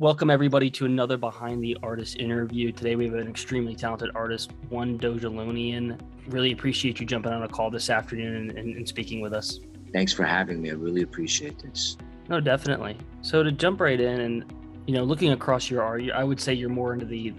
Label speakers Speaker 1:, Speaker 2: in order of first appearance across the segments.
Speaker 1: Welcome everybody to another Behind the Artist interview. Today we have an extremely talented artist, 1DogeLonian. Really appreciate you jumping on a call this afternoon and speaking with us.
Speaker 2: Thanks for having me. I really appreciate this.
Speaker 1: No, definitely. So to jump right in and, looking across your art, I would say you're more into the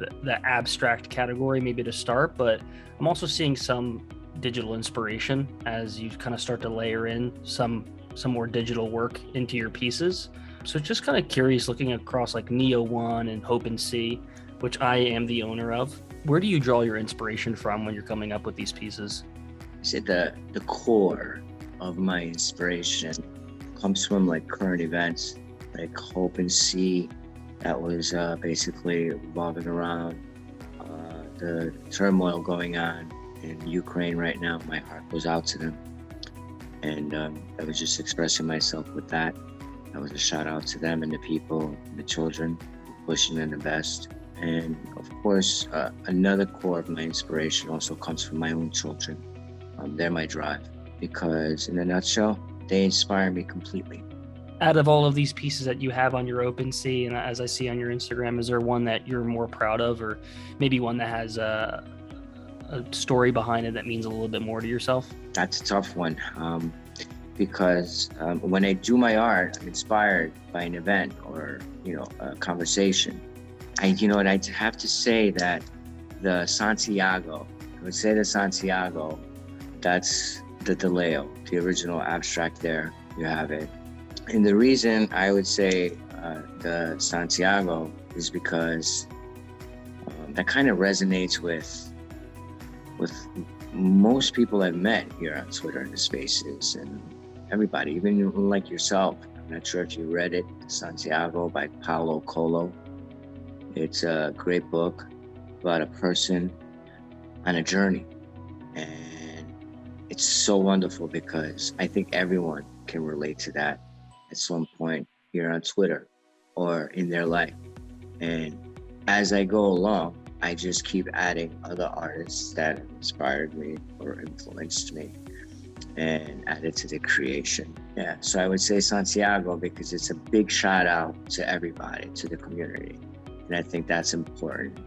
Speaker 1: abstract category maybe to start, but I'm also seeing some digital inspiration as you kind of start to layer in some more digital work into your pieces. So just kind of curious, looking across like Neo One and Hope and See, which I am the owner of, where do you draw your inspiration from when you're coming up with these pieces?
Speaker 2: I said the core of my inspiration comes from like current events, like Hope and See. That was basically revolving around the turmoil going on in Ukraine right now. My heart goes out to them, and I was just expressing myself with that. That was a shout out to them and the people, the children, wishing them the best. And of course, another core of my inspiration also comes from my own children. They're my drive because, in a nutshell, they inspire me completely.
Speaker 1: Out of all of these pieces that you have on your OpenSea, and as I see on your Instagram, is there one that you're more proud of, or maybe one that has a story behind it that means a little bit more to yourself?
Speaker 2: That's a tough one. Because when I do my art, I'm inspired by an event or, a conversation. I'd have to say that the Santiago, that's the DeLeo, the original abstract there, you have it. And the reason I would say the Santiago is because that kind of resonates with most people I've met here on Twitter and the spaces and everybody, even like yourself. I'm not sure if you read it, Santiago by Paulo Coelho. It's a great book about a person on a journey. And it's so wonderful because I think everyone can relate to that at some point here on Twitter or in their life. And as I go along, I just keep adding other artists that inspired me or influenced me and added to the creation. Yeah, so I would say Santiago because it's a big shout out to everybody, to the community. And I think that's important.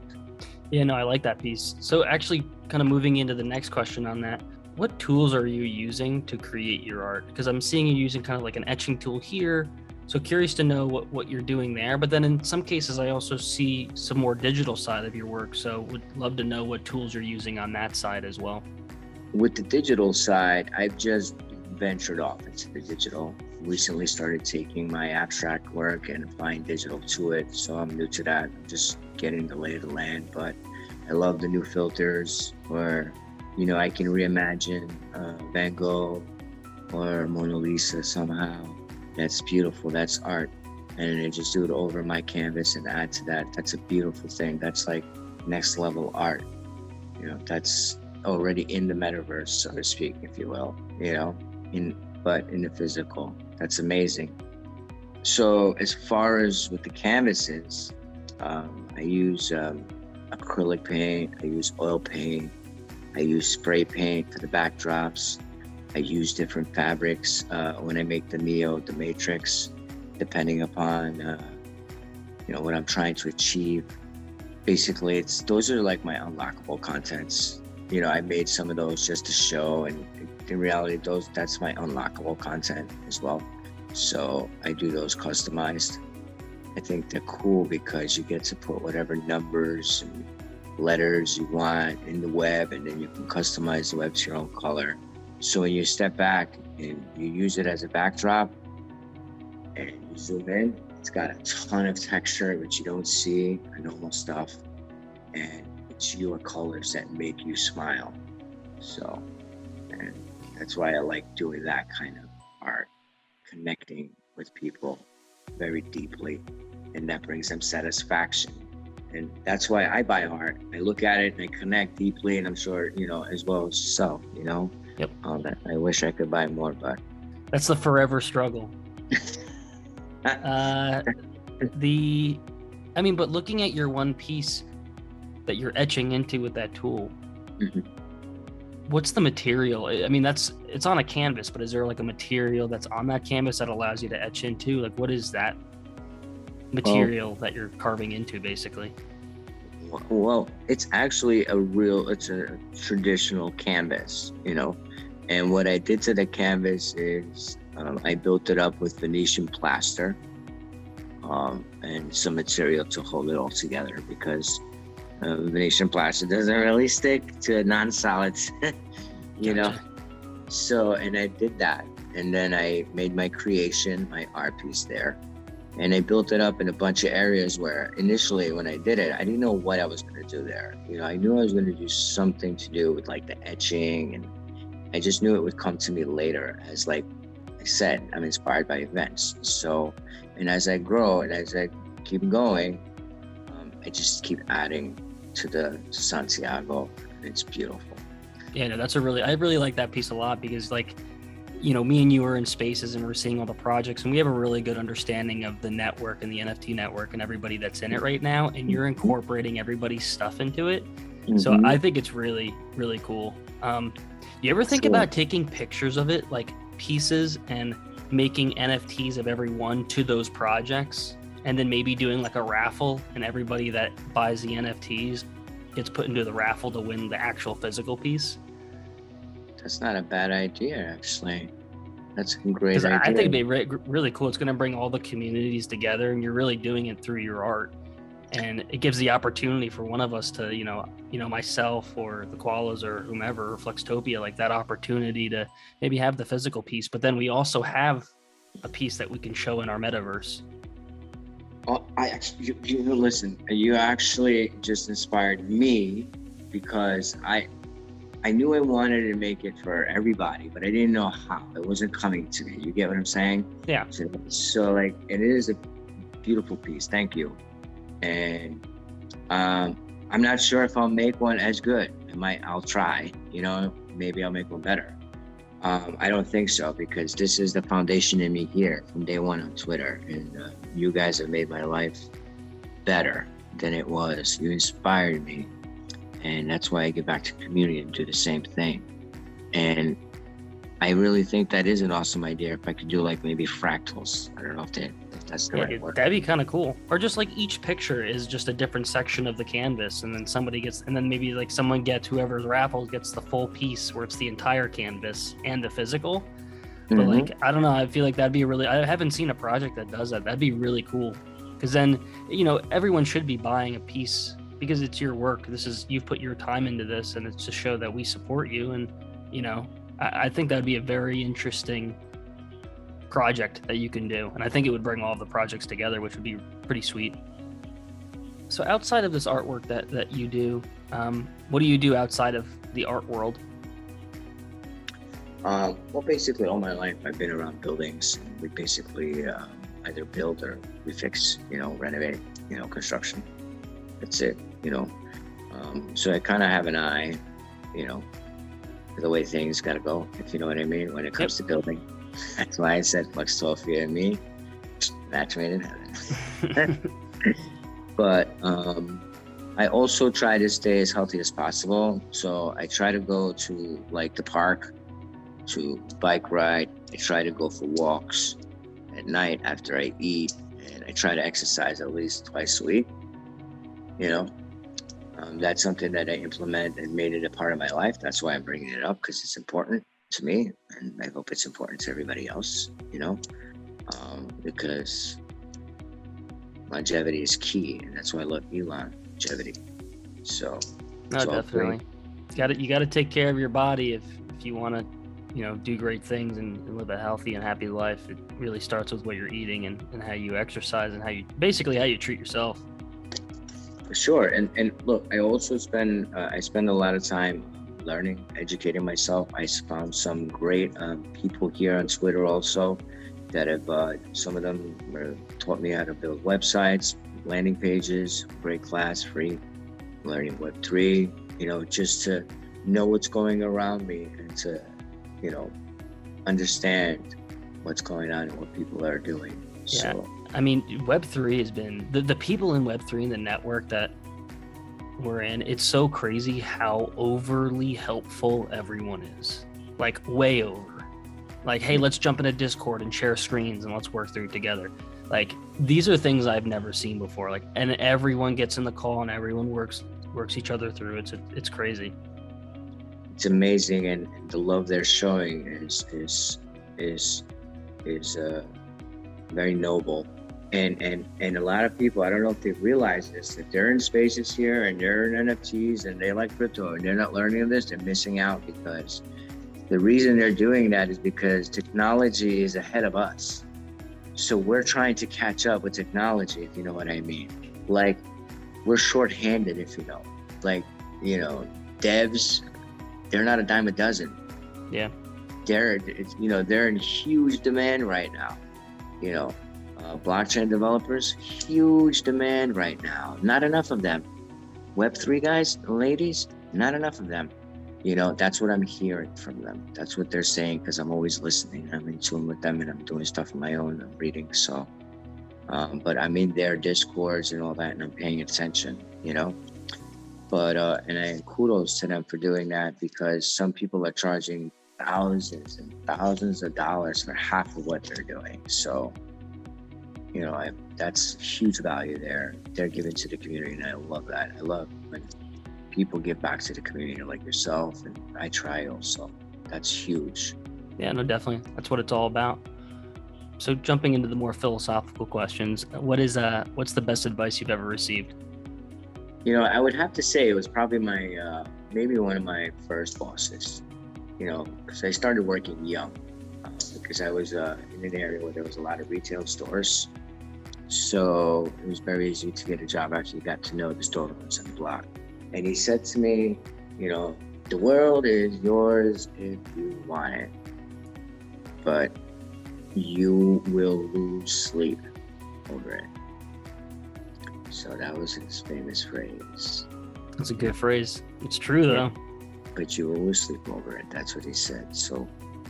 Speaker 1: Yeah, no, I like that piece. So actually kind of moving into the next question on that, what tools are you using to create your art? Because I'm seeing you using kind of like an etching tool here. So curious to know what you're doing there. But then in some cases, I also see some more digital side of your work. So would love to know what tools you're using on that side as well.
Speaker 2: With the digital side, I've just ventured off into the digital. Recently started taking my abstract work and applying digital to it. So I'm new to that. I'm just getting the lay of the land. But I love the new filters where, I can reimagine Van Gogh or Mona Lisa somehow. That's beautiful. That's art. And I just do it over my canvas and add to that. That's a beautiful thing. That's like next level art. That's already in the metaverse, so to speak, if you will, but in the physical. That's amazing. So as far as with the canvases, I use acrylic paint, I use oil paint, I use spray paint for the backdrops. I use different fabrics when I make the Matrix, depending upon what I'm trying to achieve. Basically, those are like my unlockable contents. I made some of those just to show, and in reality, that's my unlockable content as well. So I do those customized. I think they're cool because you get to put whatever numbers and letters you want in the web, and then you can customize the web to your own color. So when you step back and you use it as a backdrop and you zoom in, it's got a ton of texture which you don't see, normal stuff, and it's your colors that make you smile. So, and that's why I like doing that kind of art, connecting with people very deeply, and that brings them satisfaction. And that's why I buy art. I look at it and I connect deeply, and I'm sure, as well as yourself,
Speaker 1: Yep.
Speaker 2: I wish I could buy more, but
Speaker 1: that's the forever struggle. But looking at your one piece that you're etching into with that tool, what's the material? It's on a canvas, but is there like a material that's on that canvas that allows you to etch into? Like, what is that? material that you're carving into, basically?
Speaker 2: Well, it's actually it's a traditional canvas, and what I did to the canvas is I built it up with Venetian plaster and some material to hold it all together, because Venetian plaster doesn't really stick to non-solids,
Speaker 1: Gotcha.
Speaker 2: So, and I did that, and then I made my creation, my art piece there. And I built it up in a bunch of areas where initially when I did it, I didn't know what I was going to do there. I knew I was going to do something to do with like the etching, and I just knew it would come to me later. As like I said, I'm inspired by events. So, and as I grow and as I keep going, I just keep adding to the Santiago. It's beautiful.
Speaker 1: Yeah, no, I really like that piece a lot, because like, me and you are in spaces and we're seeing all the projects, and we have a really good understanding of the network and the NFT network and everybody that's in it right now. And you're incorporating everybody's stuff into it. Mm-hmm. So I think it's really, really cool. You ever think about taking pictures of it, like pieces, and making NFTs of every one to those projects, and then maybe doing like a raffle, and everybody that buys the NFTs gets put into the raffle to win the actual physical piece?
Speaker 2: That's not a bad idea, actually. That's a great idea.
Speaker 1: I think it'd be really cool. It's going to bring all the communities together, and you're really doing it through your art. And it gives the opportunity for one of us to, myself or the Koalas or whomever, or Flextopia, like that opportunity to maybe have the physical piece. But then we also have a piece that we can show in our metaverse.
Speaker 2: Oh, listen, you actually just inspired me, because I knew I wanted to make it for everybody, but I didn't know how. It wasn't coming to me. You get what I'm saying?
Speaker 1: Yeah.
Speaker 2: So like, it is a beautiful piece. Thank you. And I'm not sure if I'll make one as good. I'll try, maybe I'll make one better. I don't think so, because this is the foundation in me here from day one on Twitter. And you guys have made my life better than it was. You inspired me. And that's why I get back to community and do the same thing. And I really think that is an awesome idea. If I could do like maybe fractals. I don't know if that's the right word.
Speaker 1: That'd be kind of cool. Or just like each picture is just a different section of the canvas, and then maybe like someone whoever's raffle gets the full piece where it's the entire canvas and the physical. But like, I don't know, I feel like that'd be I haven't seen a project that does that. That'd be really cool. Because then, everyone should be buying a piece, because it's your work. You've put your time into this, and it's to show that we support you. And, I think that'd be a very interesting project that you can do. And I think it would bring all of the projects together, which would be pretty sweet. So outside of this artwork that you do, what do you do outside of the art world?
Speaker 2: Well, basically all my life I've been around buildings. We basically either build or we fix, renovate, construction. That's it, So I kind of have an eye, for the way things got to go, if you know what I mean, when it comes to building. That's why I said Flextopia and me, match made in heaven. But I also try to stay as healthy as possible. So I try to go to like the park to bike ride. I try to go for walks at night after I eat, and I try to exercise at least twice a week. That's something that I implement and made it a part of my life. That's why I'm bringing it up, because it's important to me, and I hope it's important to everybody else, because longevity is key, and that's why I love longevity. So
Speaker 1: no, definitely, you got to take care of your body if you want to do great things and live a healthy and happy life. It really starts with what you're eating and how you exercise and how you treat yourself.
Speaker 2: For sure. And look, I also spend a lot of time learning, educating myself. I found some great people here on Twitter also that have, some of them taught me how to build websites, landing pages, great class, free, learning Web3, just to know what's going around me and to, understand what's going on and what people are doing.
Speaker 1: Yeah.
Speaker 2: So,
Speaker 1: I mean, Web3 has been, the people in Web3 and the network that we're in, it's so crazy how overly helpful everyone is. Like, way over. Like, hey, let's jump into Discord and share screens and let's work through it together. Like, these are things I've never seen before. Like, and everyone gets in the call and everyone works each other through. It's crazy.
Speaker 2: It's amazing, and the love they're showing is very noble. And a lot of people, I don't know if they realize this, that they're in spaces here and they're in NFTs and they like crypto and they're not learning of this, they're missing out, because the reason they're doing that is because technology is ahead of us. So we're trying to catch up with technology, if you know what I mean. Like, we're shorthanded, if you know. Like, you know, devs, they're not a dime a dozen.
Speaker 1: Yeah.
Speaker 2: They're in huge demand right now. You know, blockchain developers, huge demand right now. Not enough of them. Web3 guys, ladies, not enough of them. You know, that's what I'm hearing from them. That's what they're saying, because I'm always listening. I'm in tune with them and I'm doing stuff on my own. I'm reading. So, but I'm in their discords and all that, and I'm paying attention, you know. But, and kudos to them for doing that, because some people are charging thousands and thousands of dollars for half of what they're doing. So, you know, that's huge value there. They're giving to the community, and I love that. I love when people give back to the community like yourself, and I try also. That's huge.
Speaker 1: Yeah, no, definitely. That's what it's all about. So jumping into the more philosophical questions, what's the best advice you've ever received?
Speaker 2: You know, I would have to say it was probably my, maybe one of my first bosses, you know, because I started working young, because I was in an area where there was a lot of retail stores. So it was very easy to get a job after you got to know the store owners on the block. And he said to me, you know, the world is yours if you want it, but you will lose sleep over it. So that was his famous phrase.
Speaker 1: That's a good phrase. It's true though.
Speaker 2: But you will lose sleep over it. That's what he said. So,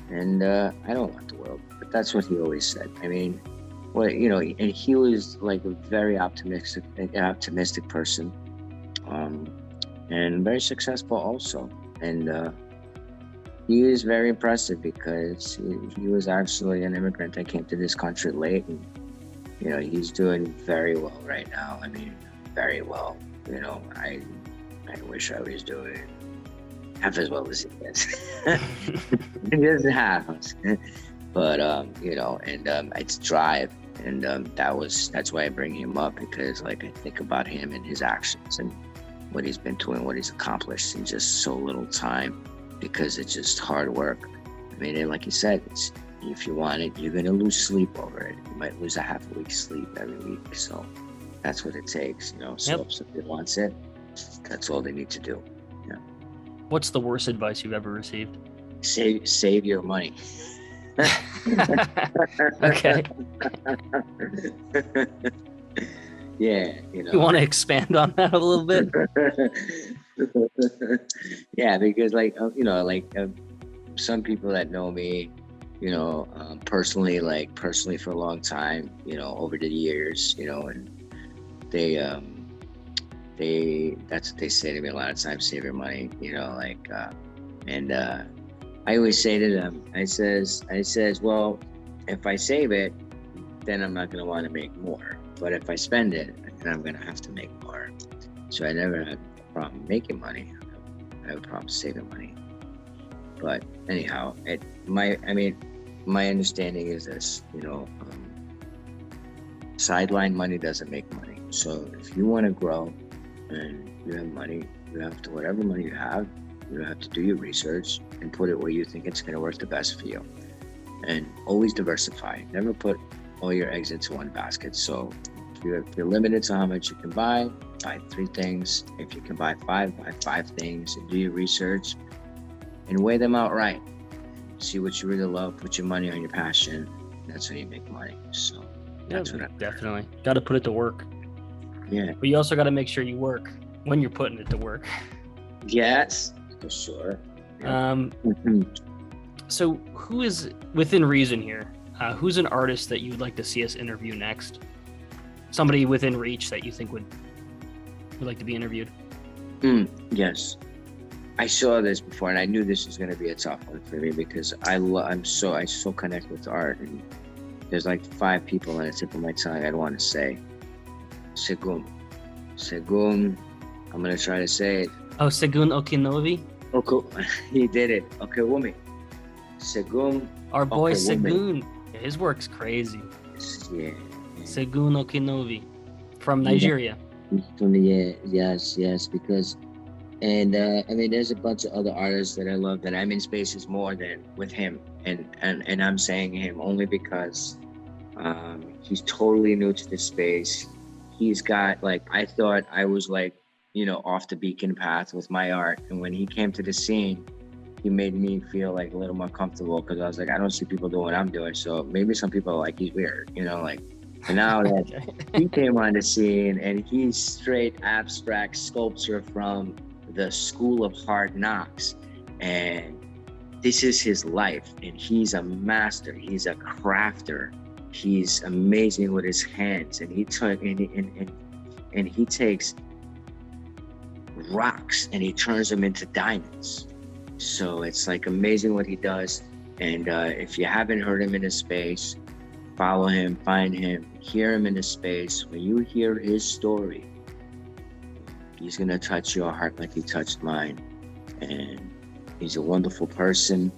Speaker 2: and I don't want the world, but that's what he always said. I mean, well, you know, and he was like a very optimistic person. And very successful also. And he is very impressive, because he was actually an immigrant that came to this country late, and you know, he's doing very well right now. I mean, very well. You know, I wish I was doing half as well as he is. He doesn't half, but you know, and it's drive, and that's why I bring him up, because like I think about him and his actions and what he's been doing, what he's accomplished in just so little time, because it's just hard work. I mean, and like you said, if you want it, you're gonna lose sleep over it. You might lose a half a week's sleep every week. So that's what it takes, you know. So if somebody wants it, that's all they need to do. Yeah.
Speaker 1: What's the worst advice you've ever received?
Speaker 2: Save your money.
Speaker 1: Okay.
Speaker 2: Yeah, you know.
Speaker 1: You want to expand on that a little bit?
Speaker 2: Yeah, because like, you know, like some people that know me, you know, personally for a long time, you know, over the years, you know, and that's what they say to me a lot of times: save your money, you know, like, and I always say to them, I says, well, if I save it, then I'm not going to want to make more. But if I spend it, then I'm going to have to make more. So I never had a problem making money. I have a problem saving money. But anyhow, my understanding is this, you know, sideline money doesn't make money. So if you want to grow and you have money, you have to, whatever money you have to do your research and put it where you think it's going to work the best for you. And always diversify. Never put all your eggs into one basket. So if you're limited to how much you can buy 3 things. If you can buy 5, buy 5 things, and do your research and weigh them out right. See what you really love, put your money on your passion. That's how you make money. So that's what
Speaker 1: definitely got to put it to work.
Speaker 2: Yeah.
Speaker 1: But you also got to make sure you work when you're putting it to work.
Speaker 2: Yes, for sure. Yeah.
Speaker 1: So who is, within reason here, who's an artist that you'd like to see us interview next? Somebody within reach that you think would like to be interviewed?
Speaker 2: Yes. I saw this before, and I knew this was going to be a tough one for me, because I so connect with art, and There's like 5 people on the tip of my tongue I'd want to say. Segum. Segum. I'm going to try to say it.
Speaker 1: Oh, Segun Okinovi.
Speaker 2: Okay. He did it. Okay, woman. Segum.
Speaker 1: Our boy
Speaker 2: Okay,
Speaker 1: Segun. His work's crazy.
Speaker 2: Yeah.
Speaker 1: Segun Okinovi from Nigeria.
Speaker 2: Yeah, yes, because, and I mean, there's a bunch of other artists that I love that I'm in spaces more than with him, and I'm saying him only because he's totally new to this space. He's got, like, I thought I was like, you know, off the beacon path with my art, and when he came to the scene, he made me feel like a little more comfortable, because I was like, I don't see people doing what I'm doing, so maybe some people are like, he's weird, you know, like. And now that he came on the scene, and he's straight abstract sculpture from the School of Hard Knocks, and this is his life, and he's a master, he's a crafter, he's amazing with his hands, and he takes rocks and he turns them into diamonds. So it's like amazing what he does. And if you haven't heard him in his space, follow him, find him, hear him in his space. When you hear his story, he's gonna touch your heart like he touched mine. And he's a wonderful person.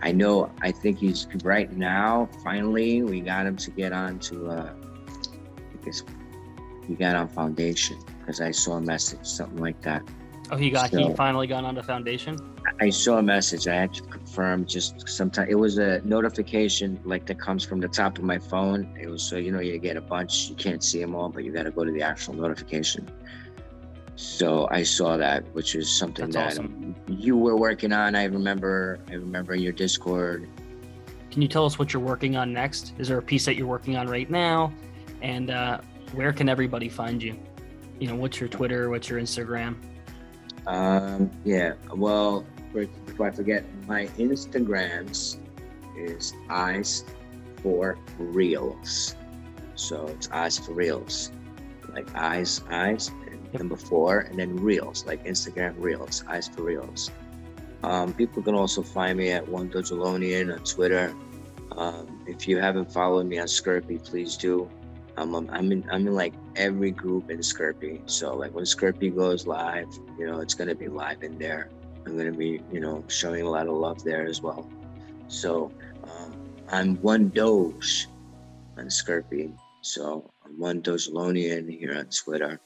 Speaker 2: And I think he's right now, finally, we got him to get on to, I guess he got on Foundation, because I saw a message, something like that.
Speaker 1: Oh, he finally got onto Foundation?
Speaker 2: I saw a message. I had to confirm just sometime. It was a notification like that comes from the top of my phone. It was so, you know, you get a bunch, you can't see them all, but you got to go to the actual notification. So I saw that, which is something
Speaker 1: That's
Speaker 2: that
Speaker 1: awesome.
Speaker 2: You were working on. I remember your Discord.
Speaker 1: Can you tell us what you're working on next? Is there a piece that you're working on right now? And where can everybody find you? You know, what's your Twitter? What's your Instagram?
Speaker 2: Yeah, well, before I forget, my Instagrams is Eyes for Reels. So it's Eyes for Reels, like eyes, and number 4, and then Reels, like Instagram Reels, Eyes for Reels. People can also find me at 1DogeLonian on Twitter. If you haven't followed me on Skirpy, please do. I'm in like every group in Skirpy. So like when Skirpy goes live, you know, it's gonna be live in there. I'm gonna be, you know, showing a lot of love there as well. So I'm 1Doge on Skirpy. So I'm 1DogeLonian here on Twitter.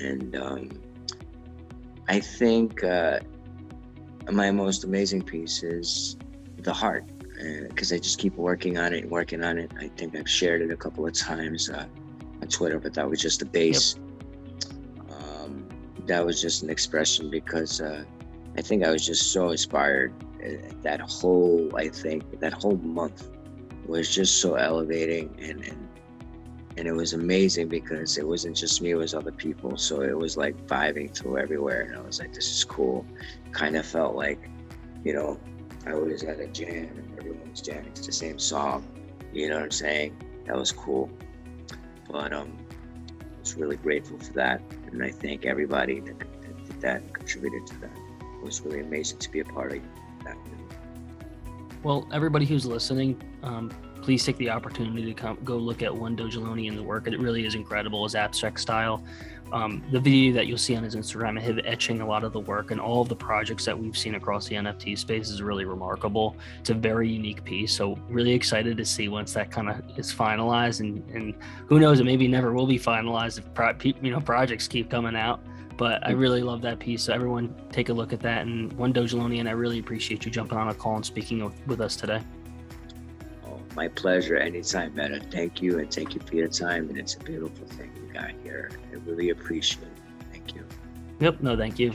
Speaker 2: And I think my most amazing piece is the heart. Because I just keep working on it. I think I've shared it a couple of times on Twitter, but that was just the base. Yep. That was just an expression, because I think I was just so inspired. That whole month was just so elevating, and it was amazing, because it wasn't just me, it was other people. So it was like vibing through everywhere, and I was like, this is cool. Kind of felt like, you know, I was at a jam and everyone was jamming to the same song. You know what I'm saying? That was cool. But I was really grateful for that. And I thank everybody that did that and contributed to that. It was really amazing to be a part of that.
Speaker 1: Well, everybody who's listening, please take the opportunity to go look at 1DogeLonian and the work. It really is incredible, his abstract style. The video that you'll see on his Instagram, him etching a lot of the work and all of the projects that we've seen across the NFT space is really remarkable. It's a very unique piece. So really excited to see once that kind of is finalized, and who knows, it maybe never will be finalized if projects keep coming out. But I really love that piece. So everyone take a look at that. And 1DogeLonian, I really appreciate you jumping on a call and speaking with us today.
Speaker 2: Oh, my pleasure. Anytime, Meta. Thank you, and thank you for your time. And it's a beautiful thing you got here. I really appreciate it. Thank you.
Speaker 1: Yep. No, thank you.